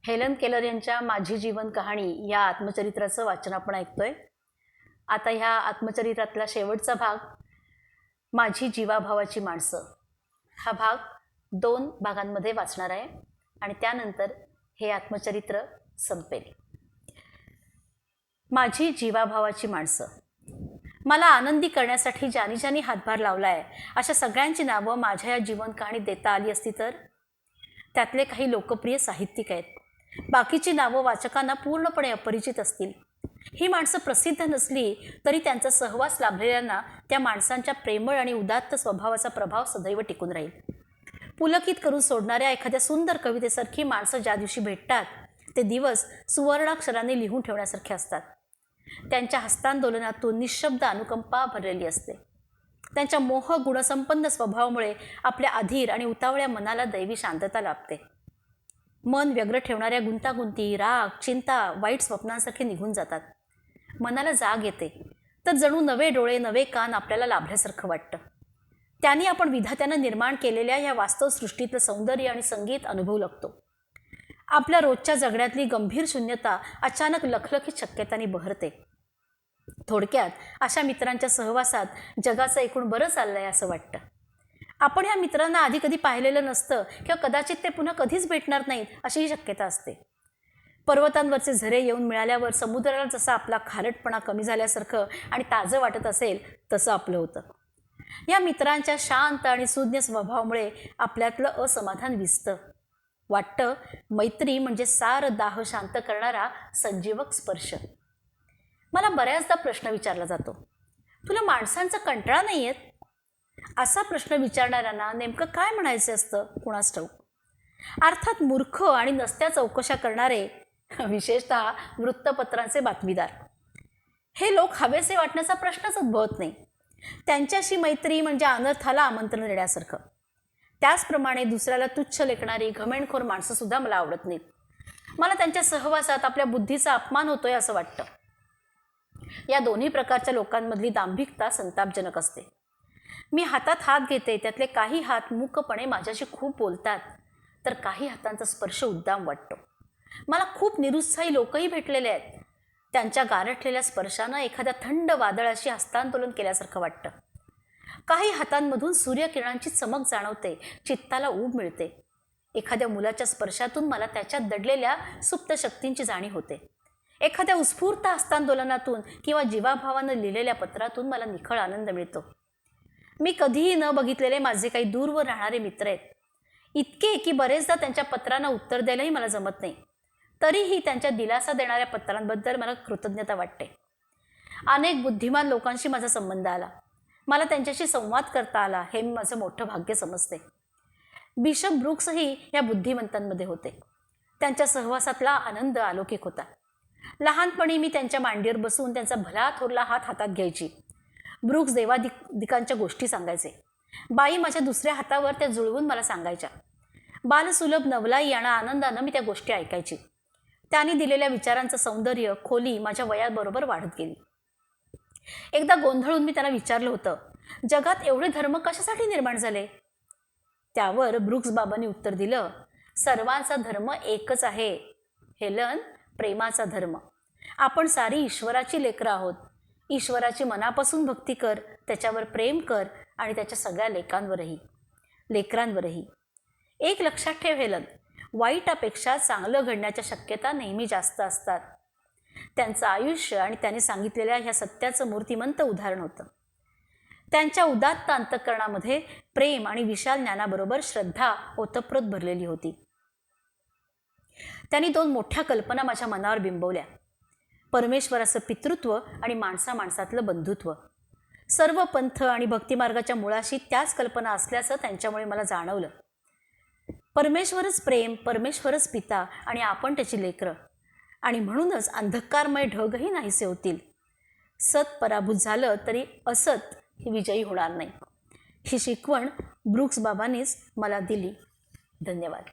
Helen Keller यांच्या माझी जीवन कहाणी या आत्मचरित्राचं वाचन आपण ऐकतोय. आता ह्या आत्मचरित्रातला शेवटचा भाग माझी जीवाभावाची माणसं हा भाग 2 भागांमध्ये वाचणार आहे आणि त्यानंतर हे आत्मचरित्र संपेल. माझी जीवाभावाची माणसं. मला आनंदी करण्यासाठी ज्यानी ज्यानी हातभार लावला आहे अशा सगळ्यांची नावं माझ्या या जीवन कहाणीत देता आली असती तर. त्यातले काही लोकप्रिय साहित्यिक आहेत, बाकीची नावं वाचकांना पूर्णपणे अपरिचित असतील. ही माणसं प्रसिद्ध नसली तरी त्यांचा सहवास लाभलेल्यांना त्या माणसांच्या प्रेमळ आणि उदात्त स्वभावाचा प्रभाव सदैव टिकून राहील. पुलकित करून सोडणाऱ्या एखाद्या सुंदर कवितेसारखी माणसं ज्या दिवशी भेटतात ते दिवस सुवर्णाक्षरांनी लिहून ठेवण्यासारखे असतात. त्यांच्या हस्तांदोलनातून निशब्द अनुकंपा भरलेली असते. त्यांच्या मोह गुणसंपन्न स्वभावामुळे आपल्या अधीर आणि उतावळ्या मनाला दैवी शांतता लाभते. मन व्यग्र ठेवणाऱ्या गुंतागुंती, राग, चिंता, वाईट स्वप्नांसारखे निघून जातात. मनाला जाग येते तर जणू नवे डोळे, नवे कान आपल्याला लाभल्यासारखं वाटतं. त्यांनी आपण विधात्यानं निर्माण केलेल्या या वास्तव सृष्टीतलं सौंदर्य आणि संगीत अनुभवू लागतो. आपल्या रोजच्या जगण्यातली गंभीर शून्यता अचानक लखलखीत शक्यतांनी बहरते. थोडक्यात अशा मित्रांच्या सहवासात जगाचं एकूण बरं चाललंय असं वाटतं. आपण ह्या मित्रांना आधी कधी पाहिलेलं नसतं किंवा कदाचित ते पुन्हा कधीच भेटणार नाहीत अशीही शक्यता असते. पर्वतांवरचे झरे येऊन मिळाल्यावर समुद्राला जसा आपला खारटपणा कमी झाल्यासारखं आणि ताजं वाटत असेल तसं आपलं होतं. या मित्रांच्या शांत आणि सुज्ञ स्वभावामुळे आपल्यातलं असमाधान विझतं. वाटतं मैत्री म्हणजे सार दाह शांत करणारा संजीवक स्पर्श. मला बऱ्याचदा प्रश्न विचारला जातो, तुला माणसांचा कंटाळा नाही येत? असा प्रश्न विचारणाऱ्यांना नेमकं काय म्हणायचं असतं कुणास ठाऊक. अर्थात मूर्ख आणि नसत्या चौकशा करणारे, विशेषतः वृत्तपत्रांचे बातमीदार, हे लोक हवेसे वाटण्याचा प्रश्नच उद्भवत नाही. त्यांच्याशी मैत्री म्हणजे अनर्थाला आमंत्रण देण्यासारखं. त्याचप्रमाणे दुसऱ्याला तुच्छ लेखणारी घमेंडखोर माणसंसुद्धा मला आवडत नाहीत. मला त्यांच्या सहवासात आपल्या बुद्धीचा अपमान होतोय असं वाटतं. या दोन्ही प्रकारच्या लोकांमधली दांभिकता संतापजनक असते. मी हातात हात घेते, त्यातले काही हात मूकपणे माझ्याशी खूप बोलतात तर काही हातांचा स्पर्श उद्दाम वाटतो. मला खूप निरुत्साही लोकही भेटलेले आहेत. त्यांच्या गारठलेल्या स्पर्शानं एखाद्या थंड वादळाशी हस्तांदोलन केल्यासारखं वाटतं. काही हातांमधून सूर्यकिरणांची चमक जाणवते, चित्ताला ऊब मिळते. एखाद्या मुलाच्या स्पर्शातून मला त्याच्यात दडलेल्या सुप्त शक्तींची जाणीव होते. एखाद्या उत्स्फूर्त हस्तांदोलनातून किंवा जीवाभावानं लिहिलेल्या पत्रातून मला निखळ आनंद मिळतो. मी कधीही न बघितलेले माझे काही दूरवर राहणारे मित्र आहेत. इतके की बरेचदा त्यांच्या पत्रांना उत्तर द्यायलाही मला जमत नाही. तरीही त्यांच्या दिलासा देणाऱ्या पत्रांबद्दल मला कृतज्ञता वाटते. अनेक बुद्धिमान लोकांशी माझा संबंध आला. मला त्यांच्याशी संवाद करता आला हे मी माझं मोठं भाग्य समजते. बिशप ब्रुक्सही या बुद्धिमंतांमध्ये होते. त्यांच्या सहवासातला आनंद अलौकिक होता. लहानपणी मी त्यांच्या मांडीवर बसून त्यांचा भला थोरला हात हातात घ्यायची. ब्रुक्स देवादिकांच्या गोष्टी सांगायचे. बाई माझ्या दुसऱ्या हातावर त्या जुळवून मला सांगायच्या. बालसुलभ नवलाई आणि आनंदानं मी त्या गोष्टी ऐकायची. त्यांनी दिलेल्या विचारांचं सौंदर्य, खोली माझ्या वयाबरोबर वाढत गेली. एकदा गोंधळून मी त्यांना विचारलं होतं, जगात एवढे धर्म कशासाठी निर्माण झाले? त्यावर ब्रुक्स बाबांनी उत्तर दिलं, सर्वांचा धर्म एकच आहे हेलन, प्रेमाचा धर्म. आपण सारी ईश्वराची लेकरं आहोत. ईश्वराची मनापासून भक्ती कर, त्याच्यावर प्रेम कर आणि त्याच्या सगळ्या लेकरांवरही. एक लक्षात ठेव हेलन, वाईटापेक्षा चांगलं घडण्याच्या शक्यता नेहमी जास्त असतात. त्यांचं आयुष्य आणि त्यांनी सांगितलेल्या ह्या सत्याचं मूर्तिमंत उदाहरण होतं. त्यांच्या उदात्त अंतःकरणामध्ये प्रेम आणि विशाल ज्ञानाबरोबर श्रद्धा ओतप्रोत भरलेली होती. त्यांनी 2 मोठ्या कल्पना माझ्या मनावर बिंबवल्या. परमेश्वराचं पितृत्व आणि माणसामाणसातलं बंधुत्व. सर्व पंथ आणि भक्तिमार्गाच्या मुळाशी त्याच कल्पना असल्याचं त्यांच्यामुळे मला जाणवलं. परमेश्वरच प्रेम, परमेश्वरच पिता आणि आपण त्याची लेकरं. आणि म्हणूनच अंधकारमय ढगही नाहीसे होतील. सत पराभूत झालं तरी असत ही विजयी होणार नाही. ही शिकवण ब्रुक्स बाबांनीच मला दिली. धन्यवाद.